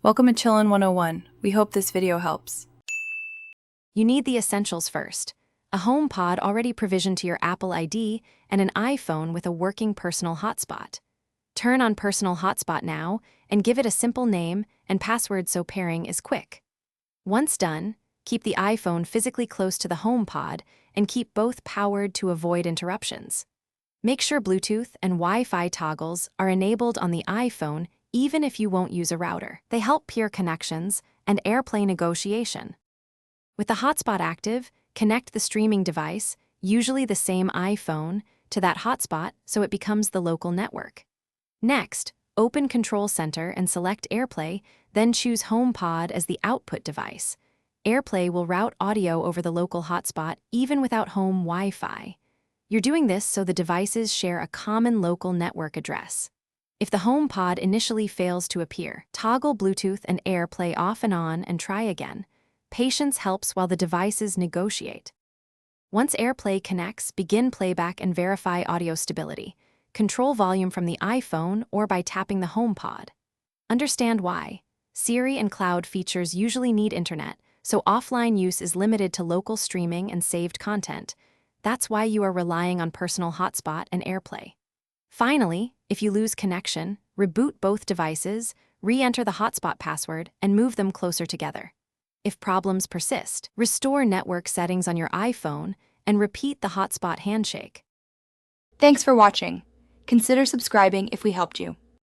Welcome to Chillin' 101. We hope this video helps. You need the essentials first: a Homepod already provisioned to your Apple ID and an iPhone with a working personal hotspot. Turn on Personal Hotspot now and give it a simple name and password so pairing is quick. Once done, keep the iPhone physically close to the Homepod and keep both powered to avoid interruptions. Make sure Bluetooth and Wi-Fi toggles are enabled on the iPhone even if you won't use a router. They help peer connections and AirPlay negotiation. With the hotspot active, connect the streaming device, usually the same iPhone, to that hotspot so it becomes the local network. Next, open Control Center and select AirPlay, then choose HomePod as the output device. AirPlay will route audio over the local hotspot even without home Wi-Fi. You're doing this so the devices share a common local network address. If the HomePod initially fails to appear, toggle Bluetooth and AirPlay off and on and try again. Patience helps while the devices negotiate. Once AirPlay connects, begin playback and verify audio stability. Control volume from the iPhone or by tapping the HomePod. Understand why. Siri and cloud features usually need internet, so offline use is limited to local streaming and saved content. That's why you are relying on Personal Hotspot and AirPlay. Finally, if you lose connection, reboot both devices, re-enter the hotspot password, and move them closer together. If problems persist, restore network settings on your iPhone and repeat the hotspot handshake. Thanks for watching. Consider subscribing if we helped you.